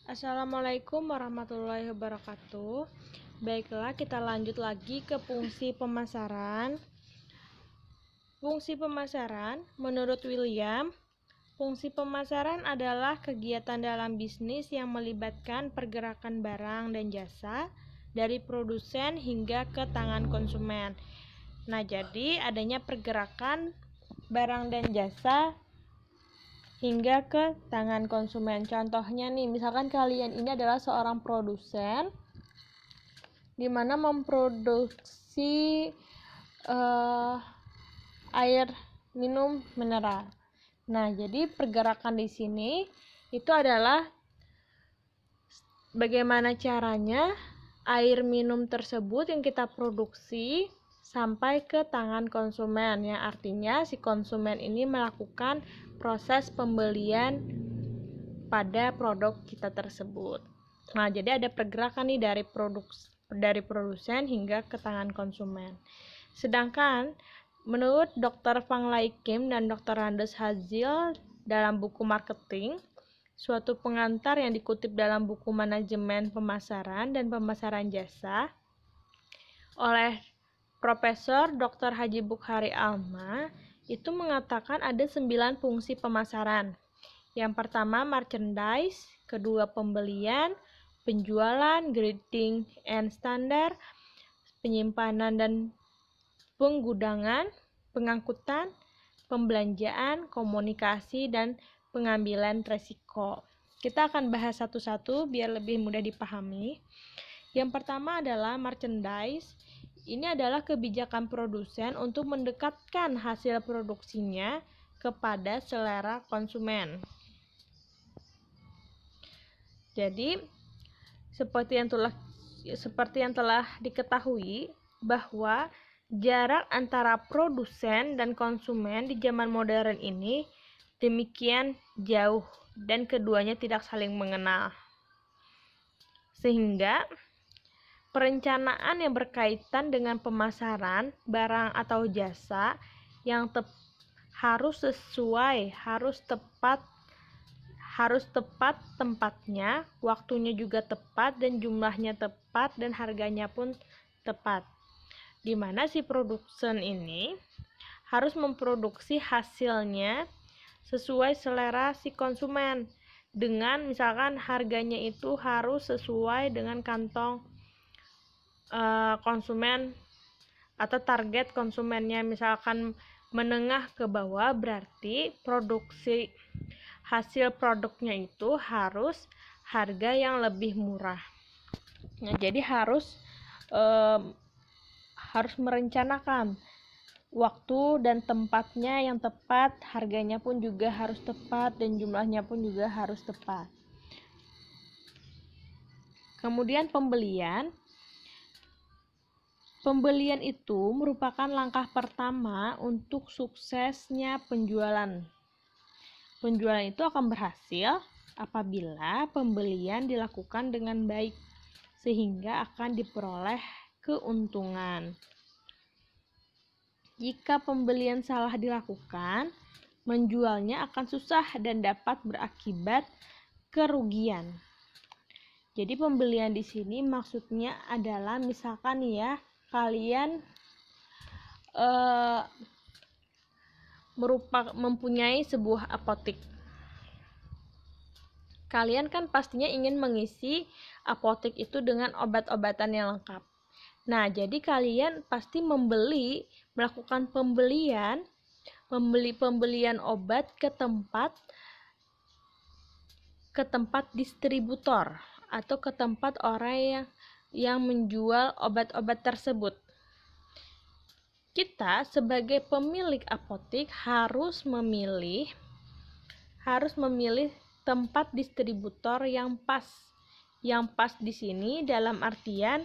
Assalamualaikum warahmatullahi wabarakatuh. Baiklah, kita lanjut lagi ke fungsi pemasaran. Fungsi pemasaran, menurut William, fungsi pemasaran adalah kegiatan dalam bisnis yang melibatkan pergerakan barang dan jasa dari produsen hingga ke tangan konsumen. Nah, jadi adanya pergerakan barang dan jasa hingga ke tangan konsumen. Contohnya nih, misalkan kalian ini adalah seorang produsen di mana memproduksi air minum mineral. Nah, jadi pergerakan di sini itu adalah bagaimana caranya air minum tersebut yang kita produksi sampai ke tangan konsumen, yang artinya si konsumen ini melakukan proses pembelian pada produk kita tersebut. Nah, jadi ada pergerakan nih dari produsen hingga ke tangan konsumen. Sedangkan menurut Dr. Van Lijkum dan Dr. Anders Hazel dalam buku marketing, suatu pengantar yang dikutip dalam buku manajemen pemasaran dan pemasaran jasa oleh Profesor Dr. Haji Bukhari Alma, itu mengatakan ada 9 fungsi pemasaran. Yang pertama merchandise, kedua pembelian, penjualan, grading and standar, penyimpanan dan penggudangan, pengangkutan, pembelanjaan, komunikasi, dan pengambilan resiko. Kita akan bahas satu-satu biar lebih mudah dipahami. Yang pertama adalah merchandise. Ini adalah kebijakan produsen untuk mendekatkan hasil produksinya kepada selera konsumen. Jadi, seperti yang telah diketahui bahwa jarak antara produsen dan konsumen di zaman modern ini demikian jauh dan keduanya tidak saling mengenal. Sehingga perencanaan yang berkaitan dengan pemasaran barang atau jasa yang harus sesuai, harus tepat tempatnya, waktunya juga tepat, dan jumlahnya tepat, dan harganya pun tepat. Di mana si produsen ini harus memproduksi hasilnya sesuai selera si konsumen, dengan misalkan harganya itu harus sesuai dengan kantong konsumen atau target konsumennya. Misalkan menengah ke bawah, berarti produksi hasil produknya itu harus harga yang lebih murah. Nah, jadi harus merencanakan waktu dan tempatnya yang tepat, harganya pun juga harus tepat, dan jumlahnya pun juga harus tepat. Kemudian pembelian itu merupakan langkah pertama untuk suksesnya penjualan. Penjualan itu akan berhasil apabila pembelian dilakukan dengan baik, sehingga akan diperoleh keuntungan. Jika pembelian salah dilakukan, menjualnya akan susah dan dapat berakibat kerugian. Jadi pembelian di sini maksudnya adalah misalkan ya, kalian mempunyai sebuah apotek. Kalian kan pastinya ingin mengisi apotek itu dengan obat-obatan yang lengkap. Nah, jadi kalian pasti melakukan pembelian obat ke tempat distributor atau ke tempat orang yang menjual obat-obat tersebut. Kita sebagai pemilik apotek harus memilih tempat distributor yang pas. Yang pas di sini dalam artian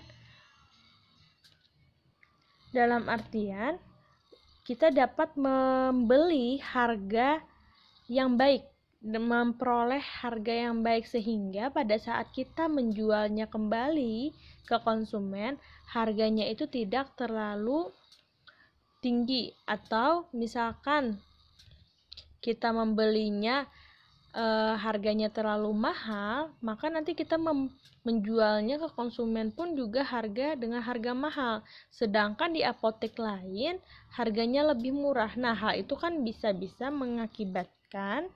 kita dapat membeli harga yang baik, memperoleh harga yang baik, sehingga pada saat kita menjualnya kembali ke konsumen, harganya itu tidak terlalu tinggi. Atau misalkan kita membelinya harganya terlalu mahal, maka nanti kita menjualnya ke konsumen pun juga dengan harga mahal. Sedangkan di apotek lain harganya lebih murah. Nah, hal itu kan bisa-bisa mengakibatkan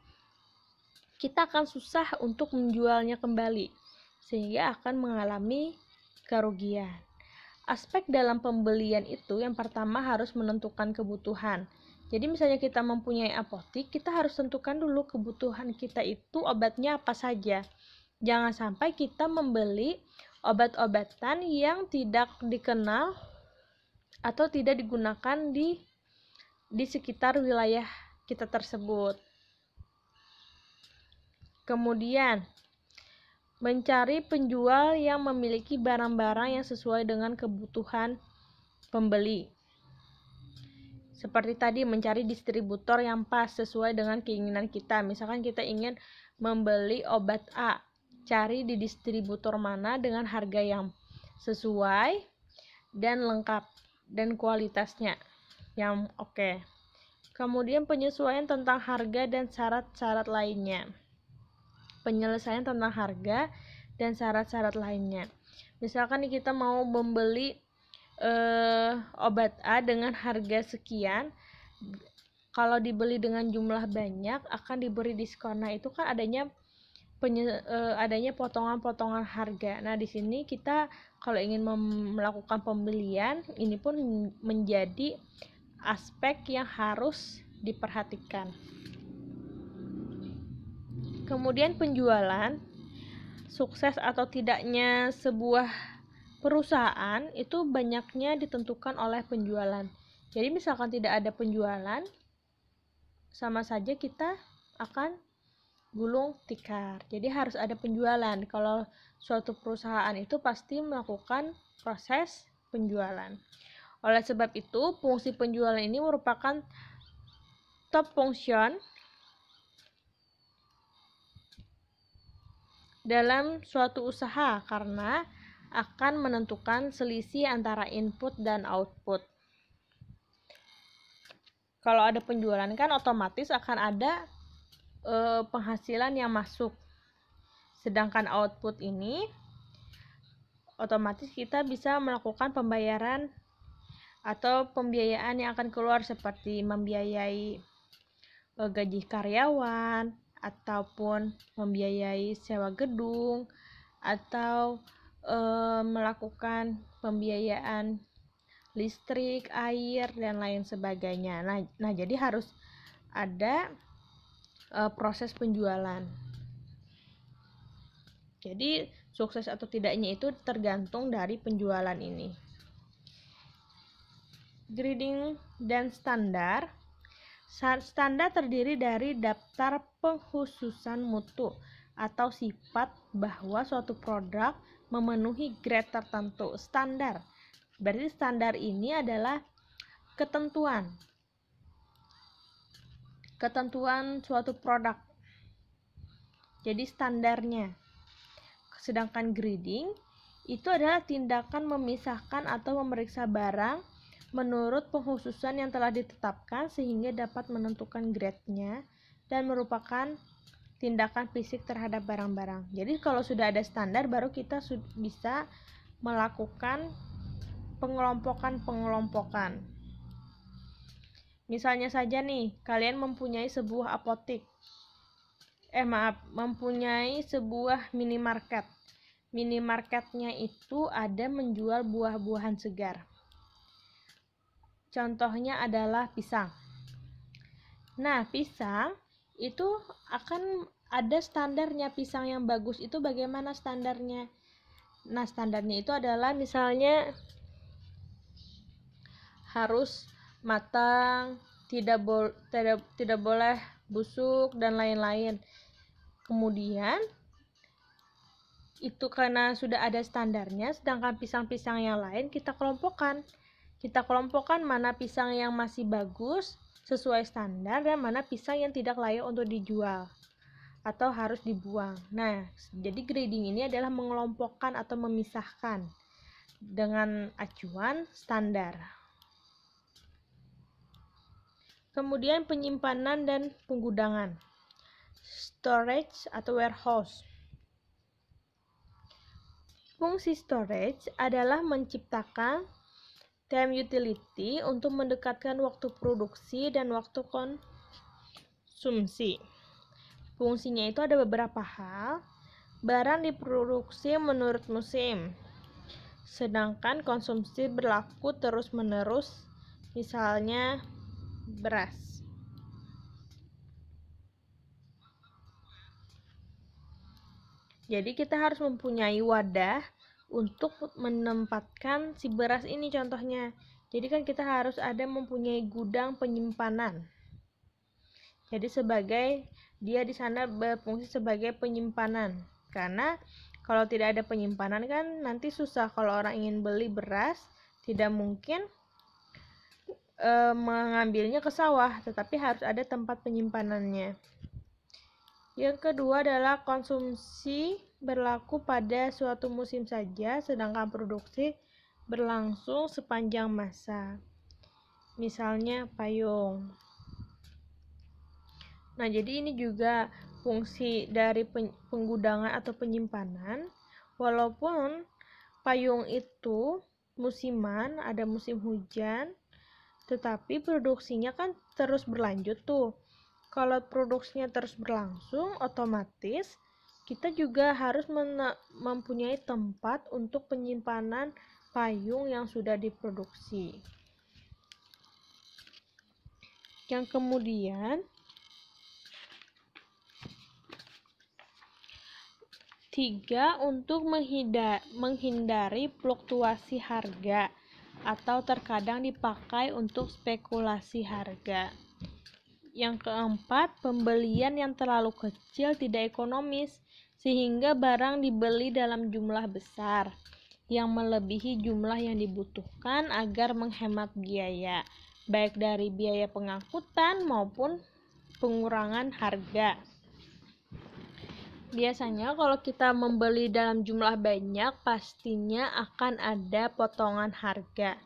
kita akan susah untuk menjualnya kembali, sehingga akan mengalami kerugian. Aspek dalam pembelian itu yang pertama harus menentukan kebutuhan. Jadi misalnya kita mempunyai apotik, kita harus tentukan dulu kebutuhan kita itu obatnya apa saja. Jangan sampai kita membeli obat-obatan yang tidak dikenal atau tidak digunakan di sekitar wilayah kita tersebut. Kemudian, mencari penjual yang memiliki barang-barang yang sesuai dengan kebutuhan pembeli. Seperti tadi, mencari distributor yang pas sesuai dengan keinginan kita. Misalkan kita ingin membeli obat A, cari di distributor mana dengan harga yang sesuai dan lengkap dan kualitasnya yang oke. Kemudian penyesuaian tentang harga dan syarat-syarat lainnya. Penyelesaian tentang harga dan syarat-syarat lainnya. Misalkan kita mau membeli obat A dengan harga sekian, kalau dibeli dengan jumlah banyak akan diberi diskon. Nah, itu kan adanya potongan-potongan harga. Nah, di sini kita kalau ingin melakukan pembelian, ini pun menjadi aspek yang harus diperhatikan. Kemudian penjualan, sukses atau tidaknya sebuah perusahaan itu banyaknya ditentukan oleh penjualan. Jadi misalkan tidak ada penjualan, sama saja kita akan gulung tikar. Jadi harus ada penjualan. Kalau suatu perusahaan itu pasti melakukan proses penjualan. Oleh sebab itu, fungsi penjualan ini merupakan top function dalam suatu usaha karena akan menentukan selisih antara input dan output. Kalau ada penjualan kan otomatis akan ada penghasilan yang masuk. Sedangkan output ini otomatis kita bisa melakukan pembayaran atau pembiayaan yang akan keluar seperti membiayai gaji karyawan ataupun membiayai sewa gedung atau melakukan pembiayaan listrik, air, dan lain sebagainya. Nah, jadi harus ada proses penjualan. Jadi sukses atau tidaknya itu tergantung dari penjualan ini. Grading dan standar. Standar terdiri dari daftar pengkhususan mutu atau sifat bahwa suatu produk memenuhi grade tertentu. Standar. Berarti standar ini adalah ketentuan suatu produk. Jadi standarnya. Sedangkan grading itu adalah tindakan memisahkan atau memeriksa barang menurut pengkhususan yang telah ditetapkan sehingga dapat menentukan grade-nya dan merupakan tindakan fisik terhadap barang-barang. Jadi kalau sudah ada standar baru kita bisa melakukan pengelompokan. Misalnya saja nih, kalian mempunyai sebuah apotik. Mempunyai sebuah minimarket. Minimarketnya itu ada menjual buah-buahan segar. Contohnya adalah pisang. Nah, pisang itu akan ada standarnya. Pisang yang bagus itu bagaimana standarnya? Nah, standarnya itu adalah misalnya harus matang, tidak boleh busuk dan lain-lain. Kemudian itu karena sudah ada standarnya, sedangkan pisang-pisang yang lain kita kelompokkan mana pisang yang masih bagus sesuai standar dan mana pisang yang tidak layak untuk dijual atau harus dibuang. Nah, jadi grading ini adalah mengelompokkan atau memisahkan dengan acuan standar. Kemudian penyimpanan dan penggudangan. storage atau warehouse. Fungsi storage adalah menciptakan time utility untuk mendekatkan waktu produksi dan waktu konsumsi. Fungsinya itu ada beberapa hal. Barang diproduksi menurut musim, sedangkan konsumsi berlaku terus-menerus, misalnya beras. Jadi kita harus mempunyai wadah untuk menempatkan si beras ini contohnya. Jadi kan kita harus ada mempunyai gudang penyimpanan. Jadi dia di sana berfungsi sebagai penyimpanan. Karena kalau tidak ada penyimpanan kan nanti susah kalau orang ingin beli beras, tidak mungkin mengambilnya ke sawah, tetapi harus ada tempat penyimpanannya. Yang kedua adalah konsumsi berlaku pada suatu musim saja, sedangkan produksi berlangsung sepanjang masa. Misalnya payung. Nah, jadi ini juga fungsi dari penggudangan atau penyimpanan. Walaupun payung itu musiman, ada musim hujan, tetapi produksinya kan terus berlanjut tuh. Kalau produksinya terus berlangsung, otomatis kita juga harus mempunyai tempat untuk penyimpanan payung yang sudah diproduksi. Yang kemudian, 3. Untuk menghindari fluktuasi harga atau terkadang dipakai untuk spekulasi harga. Yang keempat, pembelian yang terlalu kecil tidak ekonomis, sehingga barang dibeli dalam jumlah besar, yang melebihi jumlah yang dibutuhkan agar menghemat biaya, baik dari biaya pengangkutan maupun pengurangan harga. Biasanya kalau kita membeli dalam jumlah banyak, pastinya akan ada potongan harga.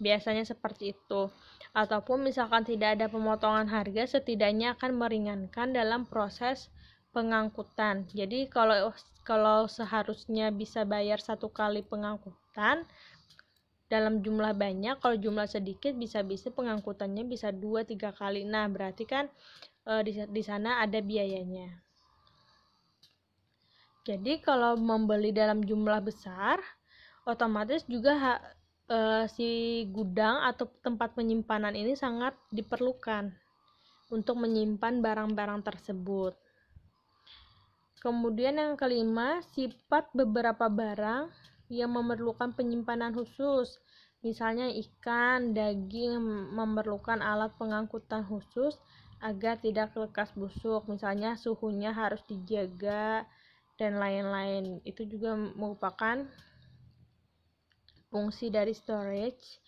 Biasanya seperti itu. Ataupun misalkan tidak ada pemotongan harga, setidaknya akan meringankan dalam proses pengangkutan. Jadi kalau seharusnya bisa bayar 1 kali pengangkutan dalam jumlah banyak, kalau jumlah sedikit bisa-bisa pengangkutannya bisa 2-3 kali. Nah, berarti kan di sana ada biayanya. Jadi kalau membeli dalam jumlah besar, otomatis juga si gudang atau tempat penyimpanan ini sangat diperlukan untuk menyimpan barang-barang tersebut. Kemudian yang kelima, sifat beberapa barang yang memerlukan penyimpanan khusus. Misalnya ikan, daging memerlukan alat pengangkutan khusus agar tidak lekas busuk. Misalnya suhunya harus dijaga dan lain-lain. Itu juga merupakan fungsi dari storage.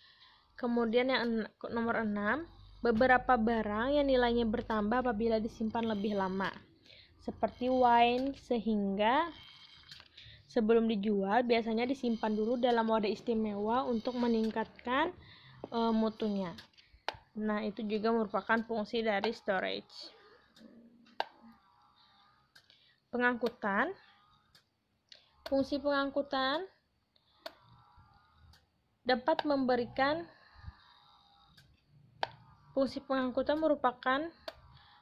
Kemudian yang nomor 6, beberapa barang yang nilainya bertambah apabila disimpan lebih lama, seperti wine, sehingga sebelum dijual biasanya disimpan dulu dalam wadah istimewa untuk meningkatkan mutunya. Nah, itu juga merupakan fungsi dari storage. Pengangkutan. Fungsi pengangkutan dapat memberikan fungsi pengangkutan merupakan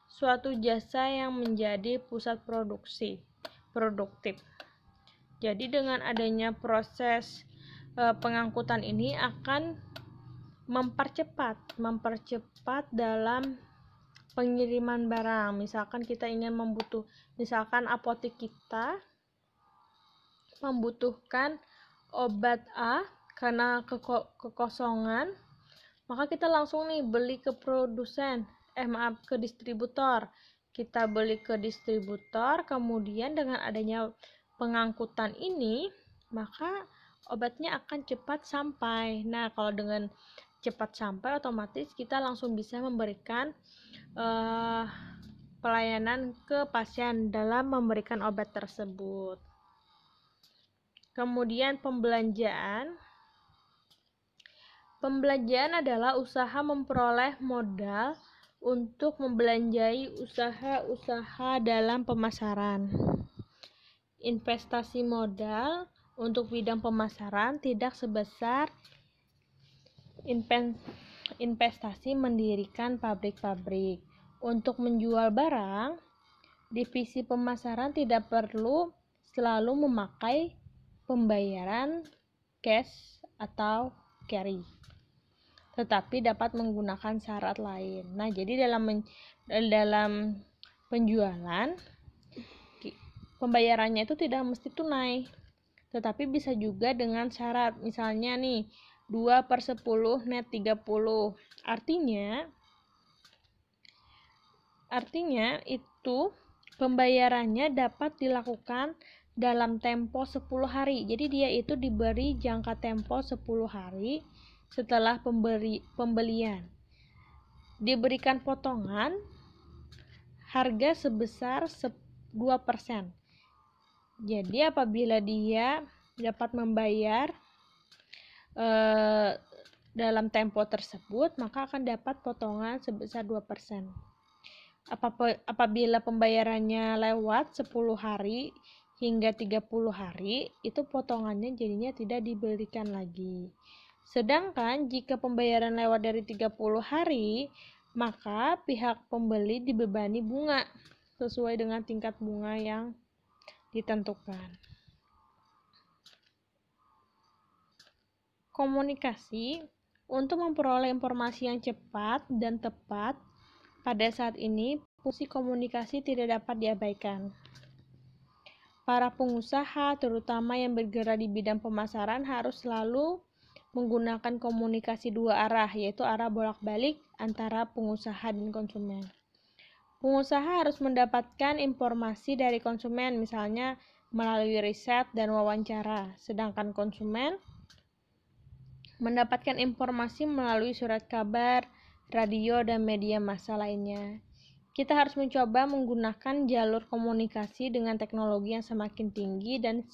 suatu jasa yang menjadi pusat produksi produktif. Jadi dengan adanya proses pengangkutan ini akan mempercepat dalam pengiriman barang. Misalkan kita ingin misalkan apotek kita membutuhkan obat A karena kekosongan, maka kita langsung nih beli ke ke distributor. Kita beli ke distributor, kemudian dengan adanya pengangkutan ini, maka obatnya akan cepat sampai. Nah, kalau dengan cepat sampai, otomatis kita langsung bisa memberikan pelayanan ke pasien dalam memberikan obat tersebut. Kemudian pembelanjaan. Pembelanjaan adalah usaha memperoleh modal untuk membelanjai usaha-usaha dalam pemasaran. Investasi modal untuk bidang pemasaran tidak sebesar investasi mendirikan pabrik-pabrik. Untuk menjual barang, divisi pemasaran tidak perlu selalu memakai pembayaran cash atau carry, tetapi dapat menggunakan syarat lain. Nah, jadi dalam penjualan pembayarannya itu tidak mesti tunai, tetapi bisa juga dengan syarat. Misalnya nih, 2/10 net 30. Artinya itu pembayarannya dapat dilakukan dalam tempo 10 hari. Jadi dia itu diberi jangka tempo 10 hari setelah pembelian. Diberikan potongan harga sebesar 2%. Jadi apabila dia dapat membayar dalam tempo tersebut, maka akan dapat potongan sebesar 2%. Apabila pembayarannya lewat 10 hari hingga 30 hari, itu potongannya jadinya tidak diberikan lagi. Sedangkan jika pembayaran lewat dari 30 hari, maka pihak pembeli dibebani bunga sesuai dengan tingkat bunga yang ditentukan. Komunikasi untuk memperoleh informasi yang cepat dan tepat. Pada saat ini, fungsi komunikasi tidak dapat diabaikan. Para pengusaha, terutama yang bergerak di bidang pemasaran, harus selalu menggunakan komunikasi dua arah, yaitu arah bolak-balik antara pengusaha dan konsumen. Pengusaha harus mendapatkan informasi dari konsumen, misalnya melalui riset dan wawancara, sedangkan konsumen mendapatkan informasi melalui surat kabar, radio, dan media massa lainnya. Kita harus mencoba menggunakan jalur komunikasi dengan teknologi yang semakin tinggi dan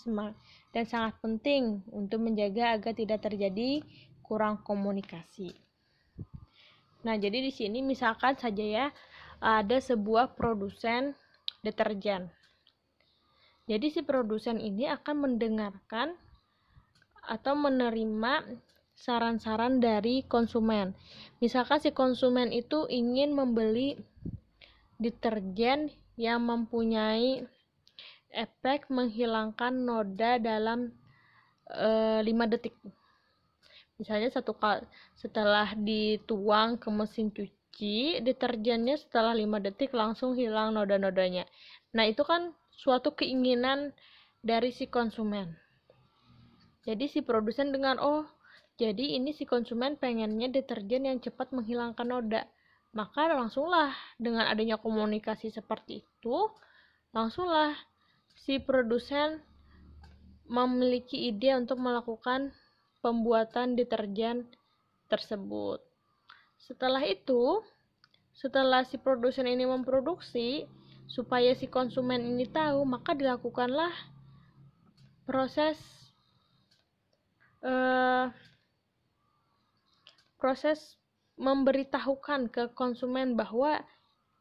sangat penting untuk menjaga agar tidak terjadi kurang komunikasi. Nah, jadi di sini misalkan saja ya, ada sebuah produsen deterjen. Jadi si produsen ini akan mendengarkan atau menerima saran-saran dari konsumen. Misalkan si konsumen itu ingin membeli deterjen yang mempunyai efek menghilangkan noda dalam 5 detik. Misalnya setelah dituang ke mesin cuci, deterjennya setelah 5 detik langsung hilang noda-nodanya. Nah, itu kan suatu keinginan dari si konsumen. Jadi si produsen dengar, oh jadi ini si konsumen pengennya deterjen yang cepat menghilangkan noda. Maka langsunglah dengan adanya komunikasi seperti itu, langsunglah si produsen memiliki ide untuk melakukan pembuatan deterjen tersebut. Setelah itu, setelah si produsen ini memproduksi, supaya si konsumen ini tahu, maka dilakukanlah proses memberitahukan ke konsumen bahwa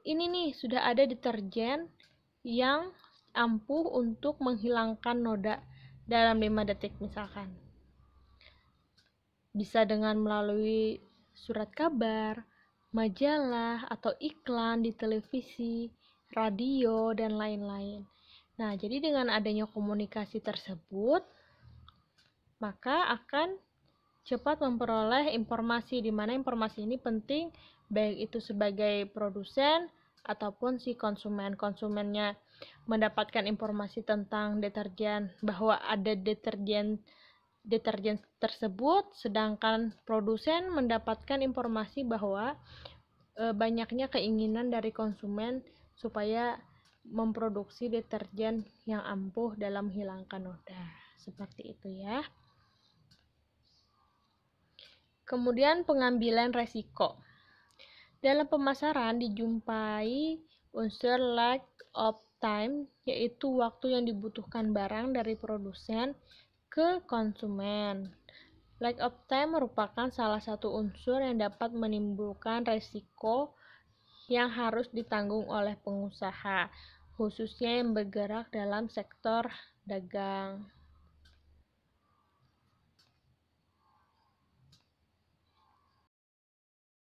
ini nih sudah ada deterjen yang ampuh untuk menghilangkan noda dalam 5 detik misalkan. Bisa dengan melalui surat kabar, majalah, atau iklan di televisi, radio, dan lain-lain. Nah, jadi dengan adanya komunikasi tersebut, maka akan cepat memperoleh informasi, di mana informasi ini penting baik itu sebagai produsen ataupun si konsumennya mendapatkan informasi tentang deterjen, bahwa ada deterjen tersebut, sedangkan produsen mendapatkan informasi bahwa banyaknya keinginan dari konsumen supaya memproduksi deterjen yang ampuh dalam menghilangkan noda. Seperti itu ya. Kemudian pengambilan resiko. Dalam pemasaran dijumpai unsur lag of time, yaitu waktu yang dibutuhkan barang dari produsen ke konsumen. Lag of time merupakan salah satu unsur yang dapat menimbulkan resiko yang harus ditanggung oleh pengusaha, khususnya yang bergerak dalam sektor dagang.